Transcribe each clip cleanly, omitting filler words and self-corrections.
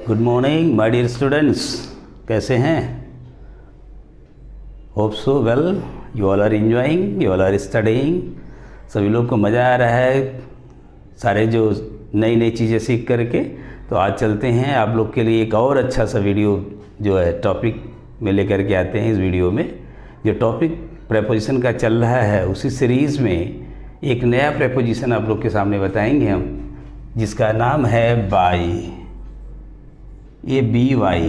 Good morning my dear students, कैसे हैं? Hope so well you all are enjoying, you all are studying. सभी लोग को मज़ा आ रहा है सारे जो नई नई चीज़ें सीख करके। तो आज चलते हैं आप लोग के लिए एक और अच्छा सा वीडियो जो है टॉपिक में लेकर के आते हैं। इस वीडियो में जो टॉपिक प्रेपोजिशन का चल रहा है उसी सीरीज़ में एक नया प्रेपोजिशन आप लोग के सामने बताएंगे हम, जिसका नाम है बाई। ये बी वाई,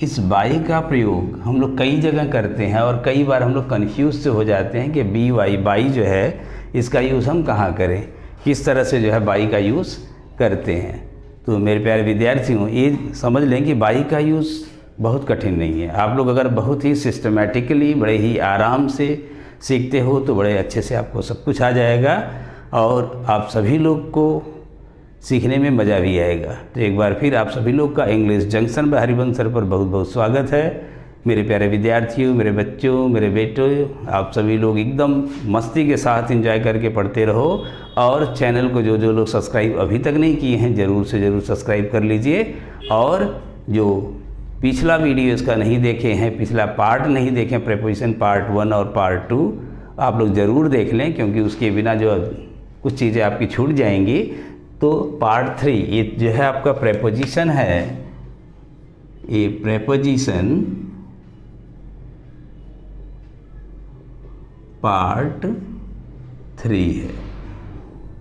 इस बाई का प्रयोग हम लोग कई जगह करते हैं और कई बार हम लोग कन्फ्यूज से हो जाते हैं कि बी वाई बाई जो है इसका यूज़ हम कहाँ करें, किस तरह से जो है बाई का यूज़ करते हैं। तो मेरे प्यारे विद्यार्थियों, ये समझ लें कि बाई का यूज़ बहुत कठिन नहीं है। आप लोग अगर बहुत ही सिस्टमेटिकली बड़े ही आराम से सीखते हो तो बड़े अच्छे से आपको सब कुछ आ जाएगा और आप सभी लोग को सीखने में मज़ा भी आएगा। तो एक बार फिर आप सभी लोग का English junction by Harivansh sir पर बहुत बहुत स्वागत है। मेरे प्यारे विद्यार्थियों, मेरे बच्चों, मेरे बेटों, आप सभी लोग एकदम मस्ती के साथ एंजॉय करके पढ़ते रहो और चैनल को जो लोग सब्सक्राइब अभी तक नहीं किए हैं ज़रूर से ज़रूर सब्सक्राइब कर लीजिए। और जो पिछला वीडियो इसका नहीं देखे हैं, पिछला पार्ट नहीं देखें, प्रेपोजिशन पार्ट 1 और पार्ट 2 आप लोग ज़रूर देख लें, क्योंकि उसके बिना जो कुछ चीज़ें आपकी छूट जाएंगी। तो पार्ट 3 ये जो है आपका प्रेपोजिशन है, ये प्रेपोजिशन पार्ट 3 है।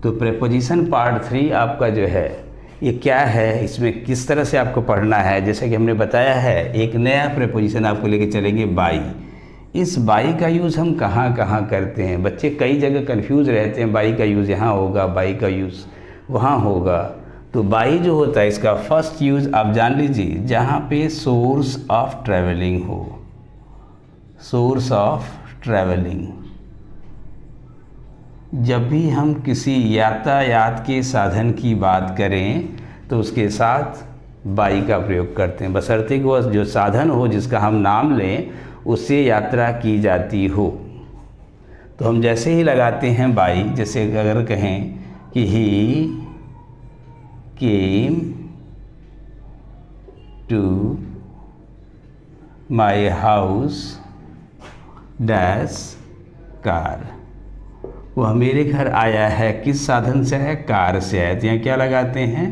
तो प्रेपोजिशन पार्ट 3 आपका जो है ये क्या है, इसमें किस तरह से आपको पढ़ना है। जैसे कि हमने बताया है एक नया प्रेपोजिशन आपको लेके चलेंगे बाई। इस बाई का यूज़ हम कहाँ कहाँ करते हैं? बच्चे कई जगह कंफ्यूज रहते हैं, बाई का यूज़ यहाँ होगा, बाई का यूज़ वहाँ होगा। तो बाई जो होता है इसका फर्स्ट यूज़ आप जान लीजिए, जहाँ पे सोर्स ऑफ ट्रैवलिंग हो। सोर्स ऑफ ट्रैवलिंग, जब भी हम किसी यातायात के साधन की बात करें तो उसके साथ बाई का प्रयोग करते हैं, बशर्ते कि वह जो साधन हो जिसका हम नाम लें उससे यात्रा की जाती हो। तो हम जैसे ही लगाते हैं बाई, जैसे अगर कहें कि he came to my house dash car, वह मेरे घर आया है किस साधन से है? कार से है। तो यहाँ क्या लगाते हैं?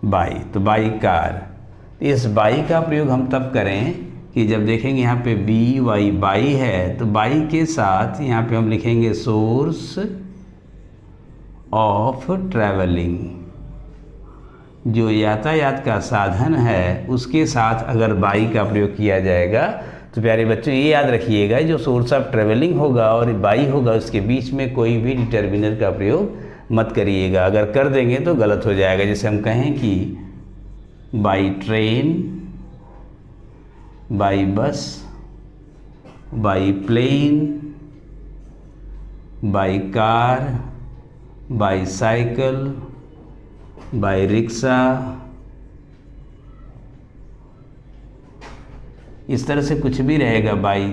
बाई। तो बाई कार। इस बाई का प्रयोग हम तब करें कि जब देखेंगे यहाँ पे बी वाई बाई है, तो बाई के साथ यहाँ पे हम लिखेंगे सोर्स ऑफ ट्रैवलिंग, जो यातायात का साधन है उसके साथ अगर बाई का प्रयोग किया जाएगा तो प्यारे बच्चों ये याद रखिएगा, जो सोर्स ऑफ ट्रैवलिंग होगा और बाई होगा उसके बीच में कोई भी डिटर्मिनर का प्रयोग मत करिएगा। अगर कर देंगे तो गलत हो जाएगा। जैसे हम कहें कि by train, by bus, by plane, by car, by cycle, by rickshaw, इस तरह से कुछ भी रहेगा। बाई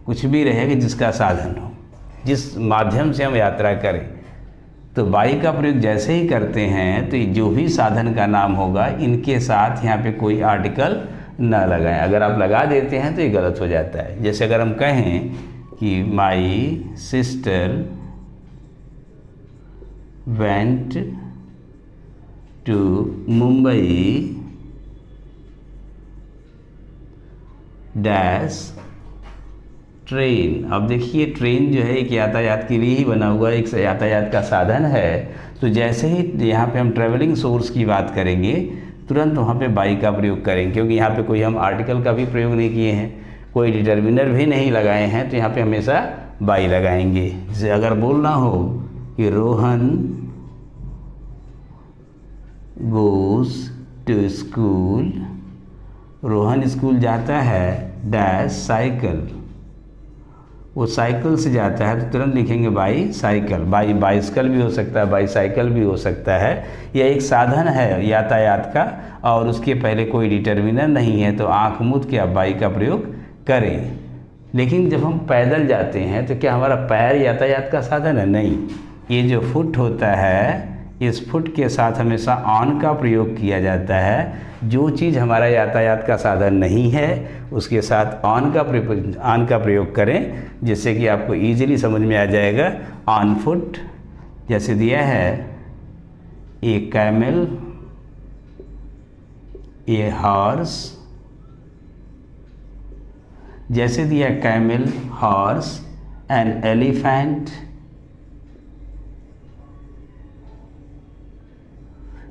कुछ भी रहेगा जिसका साधन हो, जिस माध्यम से हम यात्रा करें। तो बाई का प्रयोग जैसे ही करते हैं तो जो भी साधन का नाम होगा इनके साथ यहाँ पे कोई आर्टिकल न लगाएं। अगर आप लगा देते हैं तो ये गलत हो जाता है। जैसे अगर हम कहें कि my sister went to Mumbai dash train. अब देखिए ट्रेन जो है एक यातायात के लिए ही बना हुआ एक यातायात का साधन है। तो जैसे ही यहाँ पे हम ट्रैवलिंग सोर्स की बात करेंगे तुरंत वहाँ पे बाई का प्रयोग करेंगे, क्योंकि यहाँ पे कोई हम आर्टिकल का भी प्रयोग नहीं किए हैं, कोई डिटर्मिनर भी नहीं लगाए हैं, तो यहाँ पे हमेशा बाई लगाएंगे। जैसे अगर बोलना हो कि Rohan goes to school, Rohan school जाता है डैश साइकिल, वो साइकिल से जाता है, तो तुरंत लिखेंगे बाई साइकिल। बाई बाइसिकल भी हो सकता है, बाई साइकिल भी हो सकता है। यह एक साधन है यातायात का और उसके पहले कोई डिटर्मिनर नहीं है, तो आँख मूंद के आप बाई का प्रयोग करें। लेकिन जब हम पैदल जाते हैं तो क्या हमारा पैर यातायात का साधन है? नहीं, ये जो फुट होता है इस फुट के साथ हमेशा ऑन का प्रयोग किया जाता है। जो चीज़ हमारा यातायात का साधन नहीं है उसके साथ ऑन का प्रयोग करें, जिससे कि आपको ईजिली समझ में आ जाएगा। ऑन फुट जैसे दिया है ए कैमल, ए हॉर्स, जैसे दिया कैमल, हॉर्स एंड एलिफेंट।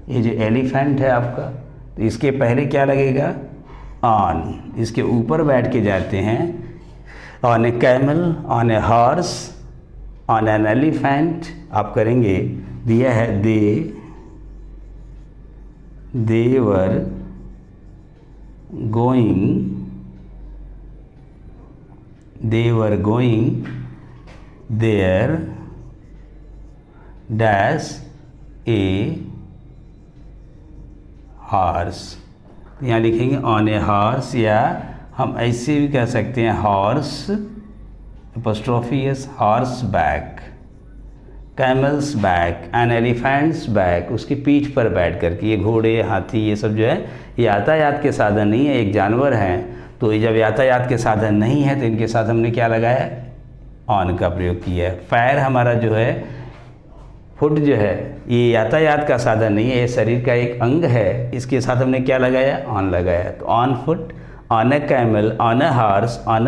ये जो एलिफेंट है आपका, तो इसके पहले क्या लगेगा? ऑन। इसके ऊपर बैठ के जाते हैं। On a camel, on a horse, on an elephant आप करेंगे। दिया है they were going there dash a horse. यहाँ लिखेंगे ऑन ए हॉर्स, या हम ऐसे भी कह सकते हैं horse apostrophe s, horse back, camels back and elephants back, उसकी पीठ पर बैठ करके। ये घोड़े, हाथी, ये सब जो है ये यातायात के साधन नहीं है, एक जानवर हैं। तो ये जब यातायात के साधन नहीं है तो इनके साथ हमने क्या लगाया? ऑन का प्रयोग किया है। पैर हमारा जो है, फुट जो है, ये यातायात का साधन नहीं है, ये शरीर का एक अंग है। इसके साथ हमने क्या लगाया? ऑन लगाया। तो on foot, on a camel, on a horse, on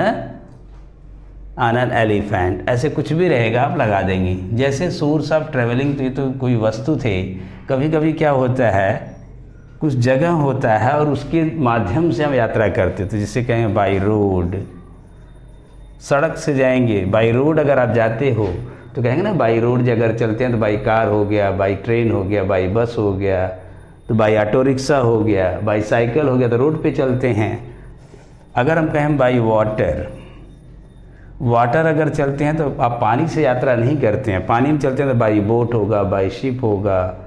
an elephant, ऐसे कुछ भी रहेगा आप लगा देंगे। जैसे सोर्स ऑफ ट्रेवलिंग, तो ये तो कोई वस्तु थे। कभी कभी क्या होता है, कुछ जगह होता है और उसके माध्यम से हम यात्रा करते थे। जिसे कहें बाई रोड, सड़क से जाएंगे। बाई रोड अगर आप जाते हो तो कहेंगे ना, बाई रोड अगर चलते हैं तो बाई कार हो गया, बाई ट्रेन हो गया, बाई बस हो गया, तो बाई ऑटो रिक्शा हो गया, बाई साइकिल हो गया, तो रोड पे चलते हैं। अगर हम कहें बाई वाटर अगर चलते हैं तो आप पानी से यात्रा नहीं करते हैं। पानी में चलते हैं तो बाई बोट होगा, बाई शिप होगा,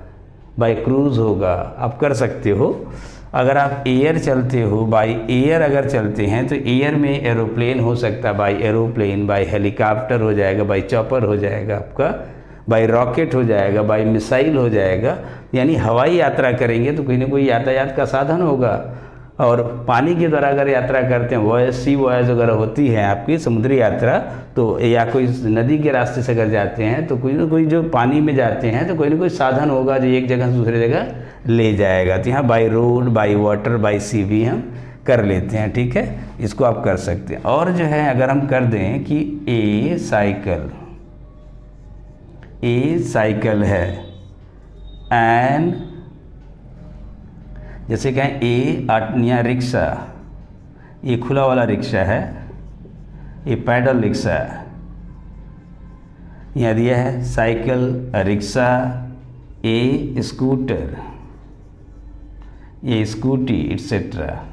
बाई क्रूज़ होगा, आप कर सकते हो। अगर आप एयर चलते हो, बाई एयर अगर चलते हैं तो एयर में एरोप्लेन हो सकता है, बाई एरोप्लेन, बाई हेलीकॉप्टर हो जाएगा, बाई चॉपर हो जाएगा आपका, बाई रॉकेट हो जाएगा, बाई मिसाइल हो जाएगा। यानी हवाई यात्रा करेंगे तो कोई ना कोई यातायात का साधन होगा। और पानी के द्वारा अगर यात्रा करते हैं, वॉयज, सी वॉयज वगैरह होती है आपकी समुद्री यात्रा, तो या कोई नदी के रास्ते से अगर जाते हैं तो कोई ना कोई जो पानी में जाते हैं तो कोई ना कोई साधन होगा जो एक जगह से दूसरी जगह ले जाएगा। तो यहाँ by road, by water, by sea भी हम कर लेते हैं। ठीक है, इसको आप कर सकते हैं। और जो है अगर हम कर दें कि ए साइकिल है, एंड जैसे कहें या रिक्शा, ये खुला वाला रिक्शा है, ये पैडल रिक्शा है। यहाँ दिया है साइकिल, रिक्शा, ए स्कूटर, ये स्कूटी एट्सेट्रा।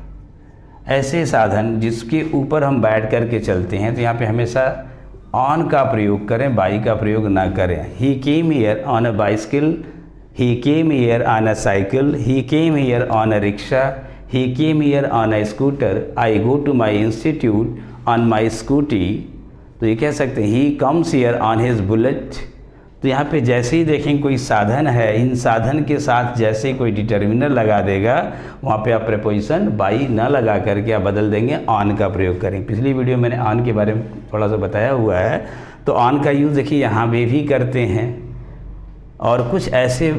ऐसे साधन जिसके ऊपर हम बैठ कर के चलते हैं, तो यहाँ पे हमेशा ऑन का प्रयोग करें, बाई का प्रयोग ना करें। He came here on a bicycle, he came here on a cycle, he came here on a rickshaw, he came here on a scooter, I go to my institute on my scooty। तो ये कह सकते हैं he comes here on his bullet। तो यहाँ पे जैसे ही देखें कोई साधन है, इन साधन के साथ जैसे कोई डिटर्मिनर लगा देगा, वहाँ पे आप प्रीपोजिशन बाई ना लगा करके आप बदल देंगे, ऑन का प्रयोग करें। पिछली वीडियो मैंने ऑन के बारे में थोड़ा सा बताया हुआ है। तो ऑन का यूज़ देखिए यहाँ पे भी करते हैं। और कुछ ऐसे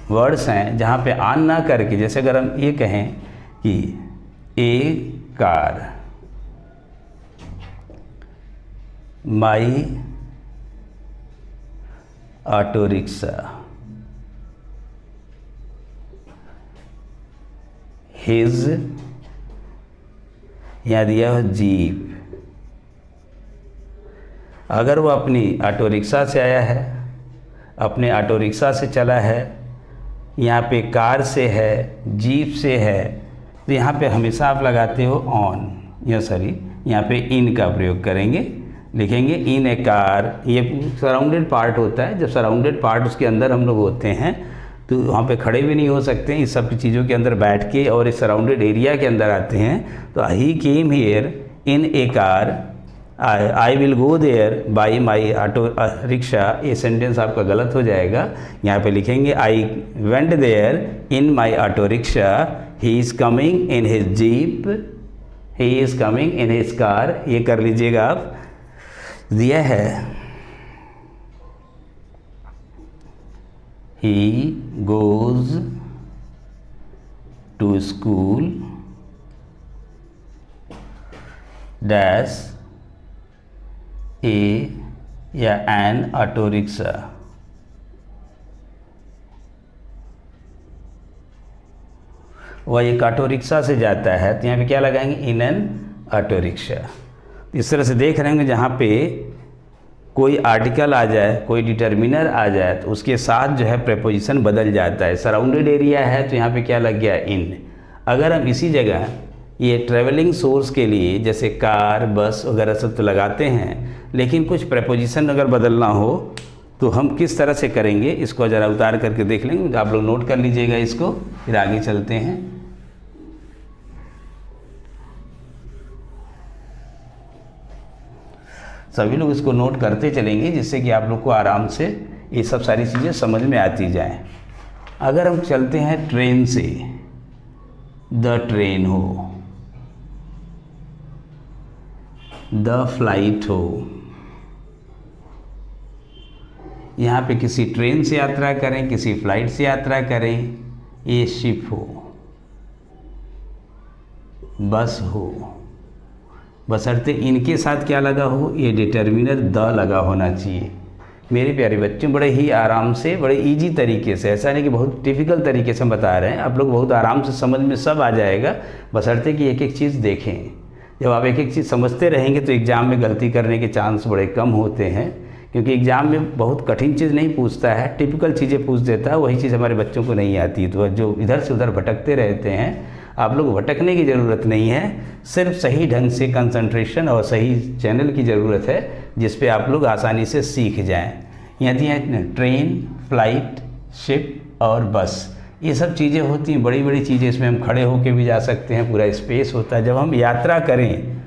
वर्ड्स हैं जहाँ पे ऑन ना करके, जैसे अगर हम ये कहें कि ए कार, माई ऑटो रिक्शा, हिज, यहाँ दिया हो जीप। अगर वो अपनी ऑटो रिक्शा से आया है, अपने ऑटो रिक्शा से चला है, यहाँ पे कार से है, जीप से है, तो यहाँ पे हमेशा आप लगाते हो ऑन, या सॉरी यहाँ पे इन का प्रयोग करेंगे। लिखेंगे इन ए कार। ये सराउंडेड पार्ट होता है, जब सराउंडेड पार्ट उसके अंदर हम लोग होते हैं तो वहाँ पे खड़े भी नहीं हो सकते हैं। इस सब चीज़ों के अंदर बैठ के और इस सराउंडेड एरिया के अंदर आते हैं। तो he came here in a car I will go there by my auto rickshaw, ये सेंटेंस आपका गलत हो जाएगा। यहाँ पे लिखेंगे I went there in my auto rickshaw, he is coming in his jeep, he is coming in his car. ये कर लीजिएगा आप। दिया है he goes to school dash a या an ऑटो रिक्शा। वह एक ऑटो रिक्शा से जाता है, तो यहाँ पे क्या लगाएंगे, इन एन ऑटो रिक्शा। इस तरह से देख रहे होंगे जहाँ पे कोई आर्टिकल आ जाए, कोई डिटर्मिनर आ जाए, तो उसके साथ जो है प्रेपोजिशन बदल जाता है। सराउंडेड एरिया है तो यहाँ पे क्या लग गया, इन। अगर हम इसी जगह ये ट्रेवलिंग सोर्स के लिए जैसे कार, बस वगैरह सब तो लगाते हैं, लेकिन कुछ प्रेपोजिशन अगर बदलना हो तो हम किस तरह से करेंगे, इसको ज़रा उतार करके देख लेंगे। आप लोग नोट कर लीजिएगा इसको, फिर आगे चलते हैं। सभी लोग इसको नोट करते चलेंगे जिससे कि आप लोग को आराम से ये सब सारी चीज़ें समझ में आती जाएं। अगर हम चलते हैं ट्रेन से, द ट्रेन हो, द फ्लाइट हो, यहाँ पे किसी ट्रेन से यात्रा करें, किसी फ्लाइट से यात्रा करें, ये शिप हो, बस हो, बशर्ते इनके साथ क्या लगा हो, ये डिटर्मिनर द लगा होना चाहिए। मेरे प्यारे बच्चों, बड़े ही आराम से, बड़े इजी तरीके से, ऐसा नहीं कि बहुत डिफ़िकल्ट तरीके से हम बता रहे हैं, आप लोग बहुत आराम से समझ में सब आ जाएगा, बशर्ते कि एक एक चीज़ देखें। जब आप एक एक चीज़ समझते रहेंगे तो एग्ज़ाम में गलती करने के चांस बड़े कम होते हैं, क्योंकि एग्ज़ाम में बहुत कठिन चीज़ नहीं पूछता है, टिपिकल चीज़ें पूछ देता है, वही चीज़ हमारे बच्चों को नहीं आती। तो जो इधर से उधर भटकते रहते हैं, आप लोग भटकने की ज़रूरत नहीं है, सिर्फ सही ढंग से कंसंट्रेशन और सही चैनल की ज़रूरत है, जिस पे आप लोग आसानी से सीख जाएं। यहाँ दिया है ट्रेन, फ्लाइट, शिप और बस, ये सब चीज़ें होती हैं, बड़ी बड़ी चीज़ें। इसमें हम खड़े होकर भी जा सकते हैं, पूरा स्पेस होता है। जब हम यात्रा करें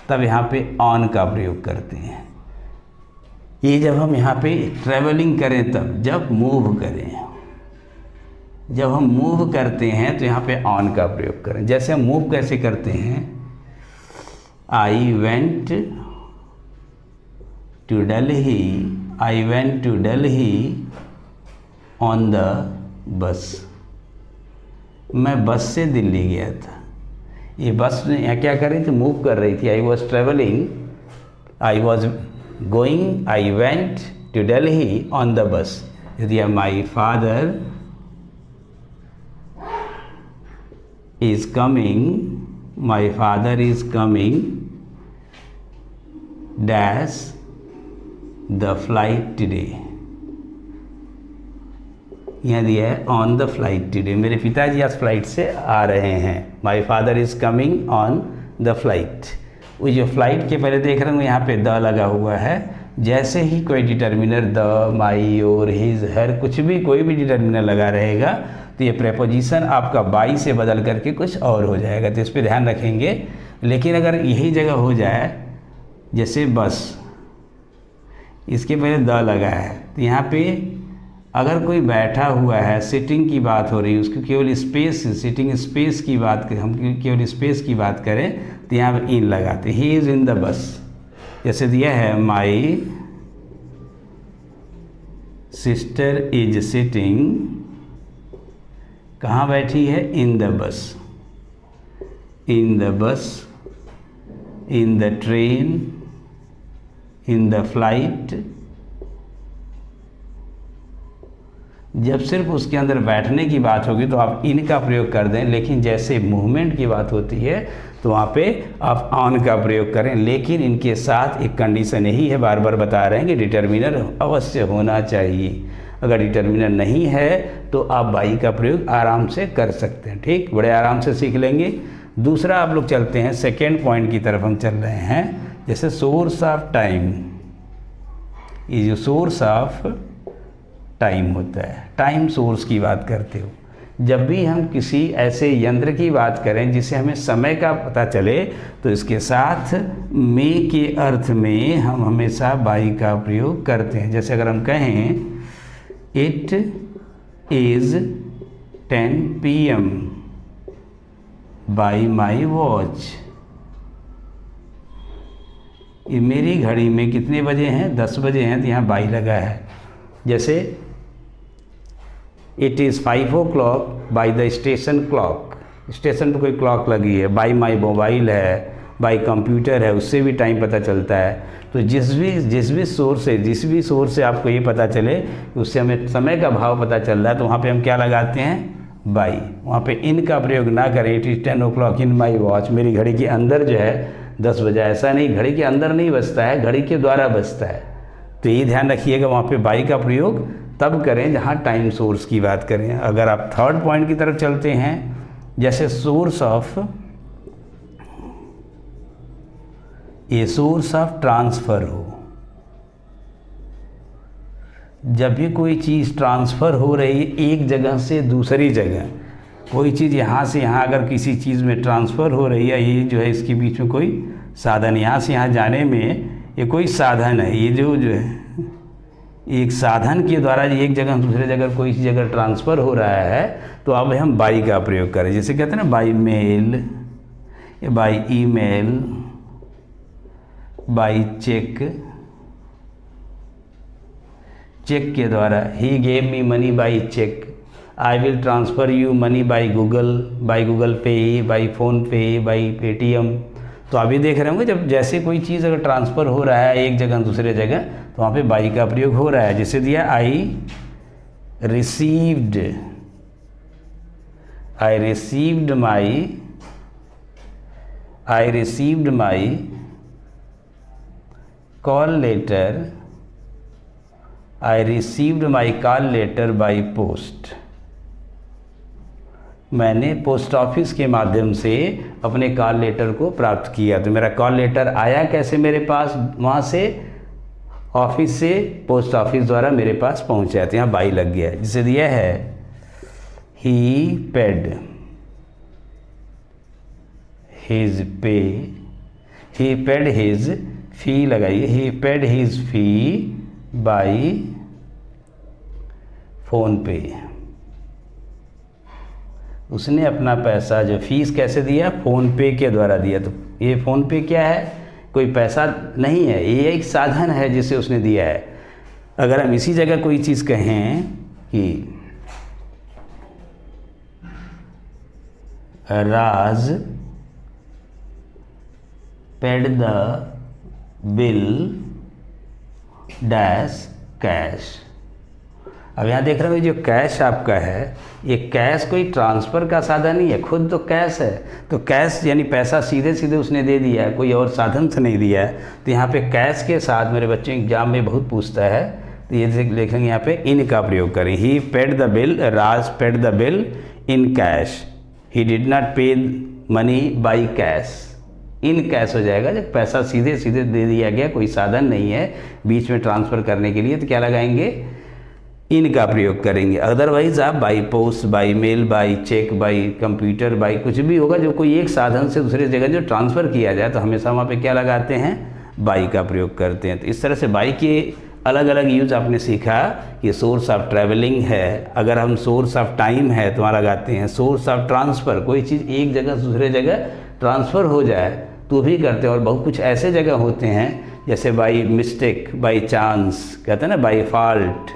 तब यहाँ पे ऑन का प्रयोग करते हैं। ये जब हम यहाँ पे ट्रैवलिंग करें तब, जब मूव करें, जब हम मूव करते हैं तो यहाँ पे ऑन का प्रयोग करें। जैसे हम मूव कैसे करते हैं, I went to Delhi, I went to Delhi on the bus, मैं बस से दिल्ली गया था। ये बस ने यहाँ क्या कर रही थी, मूव कर रही थी। I was travelling, I was going, I went to Delhi on the bus. यदि my father is coming, my father is coming dash the flight today। यहाँ दिया है ऑन द फ्लाइट टुडे, मेरे पिताजी आज फ्लाइट से आ रहे हैं। My father is coming on the flight. वो जो फ्लाइट के पहले देख रहे हो यहाँ पे द लगा हुआ है। जैसे ही कोई डिटर्मिनर द, माई, और, हिज, हर, कुछ भी कोई भी डिटर्मिनर लगा रहेगा तो ये प्रेपोजिशन आपका बाई से बदल करके कुछ और हो जाएगा, तो इस पर ध्यान रखेंगे। लेकिन अगर यही जगह हो जाए, जैसे बस, इसके पहले द लगा है, तो यहाँ पे अगर कोई बैठा हुआ है, सिटिंग की बात हो रही है, उसको केवल स्पेस, सिटिंग स्पेस की बात करें, हम केवल स्पेस की बात करें तो यहाँ पे इन लगाते, he is in the bus. जैसे दिया है माई सिस्टर इज सिटिंग, कहाँ बैठी है, in the bus, in the bus, in the train, in the flight. जब सिर्फ उसके अंदर बैठने की बात होगी तो आप इन का प्रयोग कर दें, लेकिन जैसे मूवमेंट की बात होती है तो वहाँ पे आप ऑन का प्रयोग करें। लेकिन इनके साथ एक कंडीशन यही है, बार बार बता रहे हैं कि डिटर्मिनर अवश्य होना चाहिए। अगर डिटर्मिनर नहीं है तो आप बाई का प्रयोग आराम से कर सकते हैं। ठीक, बड़े आराम से सीख लेंगे। दूसरा आप लोग चलते हैं, सेकेंड पॉइंट की तरफ हम चल रहे हैं। जैसे सोर्स ऑफ टाइम, ये जो सोर्स ऑफ टाइम होता है, टाइम सोर्स की बात करते हो। जब भी हम किसी ऐसे यंत्र की बात करें जिससे हमें समय का पता चले तो इसके साथ में के अर्थ में हम हमेशा बाई का प्रयोग करते हैं। जैसे अगर हम कहें it is 10 PM by my watch, ये मेरी घड़ी में कितने बजे हैं, 10 बजे हैं, तो यहाँ बाई लगा है। जैसे it is 5 o'clock by the station clock, station पर कोई क्लॉक लगी है, बाई माई मोबाइल है, बाई कंप्यूटर है, उससे भी टाइम पता चलता है। तो जिस भी सोर्स से आपको ये पता चले कि उससे हमें समय का भाव पता चल रहा है, तो वहाँ पे हम क्या लगाते हैं, बाई। वहाँ पे इन का प्रयोग ना करें। It is 10 o'clock in my watch, मेरी घड़ी के अंदर जो है 10 बजा, ऐसा नहीं, घड़ी के अंदर नहीं बजता है, घड़ी के द्वारा बजता है। तो ये ध्यान रखिएगा, वहाँ पे बाई का प्रयोग तब करें जहाँ टाइम सोर्स की बात करें। अगर आप थर्ड पॉइंट की तरफ चलते हैं, जैसे सोर्स ऑफ ट्रांसफ़र हो, जब भी कोई चीज़ ट्रांसफ़र हो रही है एक जगह से दूसरी जगह, कोई चीज़ यहाँ से यहाँ अगर किसी चीज़ में ट्रांसफ़र हो रही है, ये जो है इसके बीच में कोई साधन, यहाँ से यहाँ जाने में ये कोई साधन है, ये जो है एक साधन के द्वारा एक जगह दूसरे जगह कोई चीज़ अगर ट्रांसफ़र हो रहा है तो अब हम बाई का प्रयोग करें। जैसे कहते हैं ना, बाई मेल या बाई ईमेल, बाई चेक के द्वारा। He gave me money by cheque, I will transfer you money by Google Pay, by phone पे, बाई पेटीएम। तो आप ये देख रहे होंगे, जब जैसे कोई चीज़ अगर ट्रांसफ़र हो रहा है एक जगह दूसरे जगह, तो वहाँ पे बाई का प्रयोग हो रहा है। जैसे दिया I received my call letter by post, मैंने पोस्ट ऑफिस के माध्यम से अपने कॉल लेटर को प्राप्त किया। तो मेरा कॉल लेटर आया कैसे मेरे पास, वहाँ से ऑफिस से पोस्ट ऑफिस द्वारा मेरे पास पहुँचा, तो यहाँ बाई लग गया। जिसे दिया है ही पेड हिज फी लगाइए, he paid his fee by phone पे, उसने अपना पैसा जो फीस कैसे दिया, फ़ोन पे के द्वारा दिया। तो ये फ़ोन पे क्या है, कोई पैसा नहीं है, ये एक साधन है जिसे उसने दिया है। अगर हम इसी जगह कोई चीज़ कहें कि Raj paid the bill dash cash, अब यहाँ देख रहे हो जो कैश आपका है, ये कैश कोई ट्रांसफ़र का साधन नहीं है, खुद तो कैश है। तो कैश यानी पैसा सीधे सीधे उसने दे दिया है, कोई और साधन से नहीं दिया है। तो यहाँ पे कैश के साथ मेरे बच्चों एग्जाम में बहुत पूछता है, तो ये लिखेंगे यहाँ पे इन का प्रयोग करें। He paid the bill, Raj paid the bill in cash, he did not pay money by cash, in cash हो जाएगा। जब पैसा सीधे सीधे दे दिया गया, कोई साधन नहीं है बीच में ट्रांसफ़र करने के लिए, तो क्या लगाएंगे, इन का प्रयोग करेंगे। अदरवाइज़ आप by post, by mail, by cheque, by computer, by कुछ भी होगा जो कोई एक साधन से दूसरी जगह जो ट्रांसफ़र किया जाए, तो हमेशा वहाँ पे क्या लगाते हैं, बाई का प्रयोग करते हैं। तो इस तरह से बाई के अलग अलग यूज़ आपने सीखा। ये सोर्स ऑफ ट्रैवलिंग है, अगर हम सोर्स ऑफ टाइम है तो वहाँ लगाते हैं। सोर्स ऑफ ट्रांसफ़र, कोई चीज़ एक जगह से दूसरे जगह ट्रांसफ़र हो जाए तो भी करते हैं। और बहुत कुछ ऐसे जगह होते हैं जैसे बाई मिस्टेक, बाई चांस, कहते हैं ना, बाई फॉल्ट।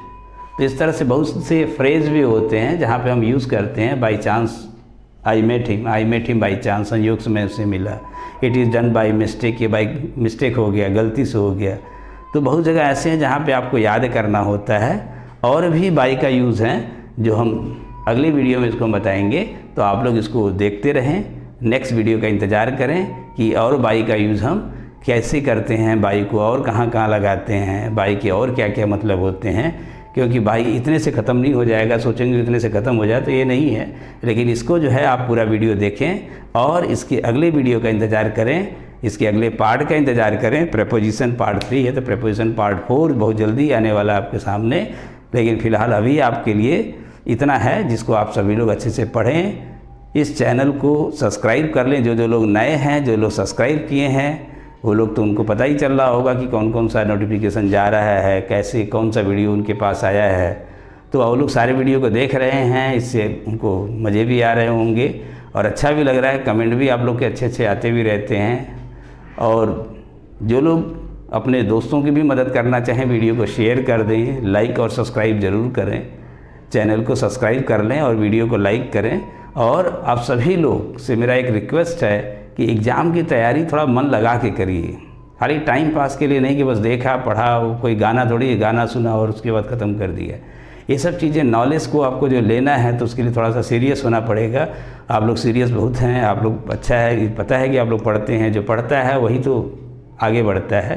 तो इस तरह से बहुत से फ्रेज भी होते हैं जहाँ पे हम यूज़ करते हैं। By chance I met him by chance, संयोग से मैं उससे मिला। It is done by mistake, ये बाई मिस्टेक हो गया, गलती से हो गया। तो बहुत जगह ऐसे हैं जहाँ पे आपको याद करना होता है। और भी बाई का यूज़ हैं जो हम अगली वीडियो में इसको बताएंगे, तो आप लोग इसको देखते रहें। नेक्स्ट वीडियो का इंतज़ार करें कि और बाई का यूज़ हम कैसे करते हैं, बाई को और कहाँ कहाँ लगाते हैं, बाई के और क्या क्या मतलब होते हैं। क्योंकि बाई इतने से ख़त्म नहीं हो जाएगा, सोचेंगे इतने से ख़त्म हो जाए, तो ये नहीं है। लेकिन इसको जो है आप पूरा वीडियो देखें और इसके अगले वीडियो का इंतज़ार करें, इसके अगले पार्ट का इंतज़ार करें। प्रेपोजिशन पार्ट 3 है, तो प्रेपोजिशन पार्ट 4 बहुत जल्दी आने वाला आपके सामने। लेकिन फ़िलहाल अभी आपके लिए इतना है जिसको आप सभी लोग अच्छे से पढ़ें। इस चैनल को सब्सक्राइब कर लें। जो लोग नए हैं, जो लोग सब्सक्राइब किए हैं, वो लोग तो उनको पता ही चल रहा होगा कि कौन कौन सा नोटिफिकेशन जा रहा है, कैसे कौन सा वीडियो उनके पास आया है। तो वो लोग सारे वीडियो को देख रहे हैं, इससे उनको मज़े भी आ रहे होंगे और अच्छा भी लग रहा है। कमेंट भी आप लोग के अच्छे अच्छे आते भी रहते हैं। और जो लोग अपने दोस्तों की भी मदद करना चाहें, वीडियो को शेयर कर दें, लाइक और सब्सक्राइब ज़रूर करें। चैनल को सब्सक्राइब कर लें और वीडियो को लाइक करें। और आप सभी लोग से मेरा एक रिक्वेस्ट है कि एग्ज़ाम की तैयारी थोड़ा मन लगा के करिए, खाली टाइम पास के लिए नहीं कि बस देखा पढ़ा, कोई गाना थोड़ी गाना सुना और उसके बाद ख़त्म कर दिया। ये सब चीज़ें, नॉलेज को आपको जो लेना है तो उसके लिए थोड़ा सा सीरियस होना पड़ेगा। आप लोग सीरियस बहुत हैं, आप लोग अच्छा है, पता है कि आप लोग पढ़ते हैं। जो पढ़ता है वही तो आगे बढ़ता है।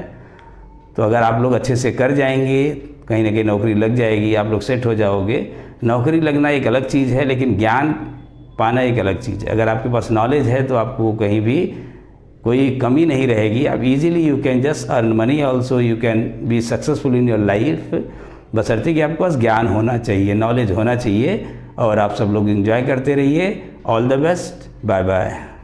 तो अगर आप लोग अच्छे से कर जाएंगे, कहीं ना कहीं नौकरी लग जाएगी, आप लोग सेट हो जाओगे। नौकरी लगना एक अलग चीज़ है, लेकिन ज्ञान पाना एक अलग चीज़ है। अगर आपके पास नॉलेज है तो आपको कहीं भी कोई कमी नहीं रहेगी। आप easily you can just earn money, also you can be successful in your life. बशर्ते कि आपके पास ज्ञान होना चाहिए, नॉलेज होना चाहिए। और आप सब लोग एंजॉय करते रहिए। All the best, bye bye.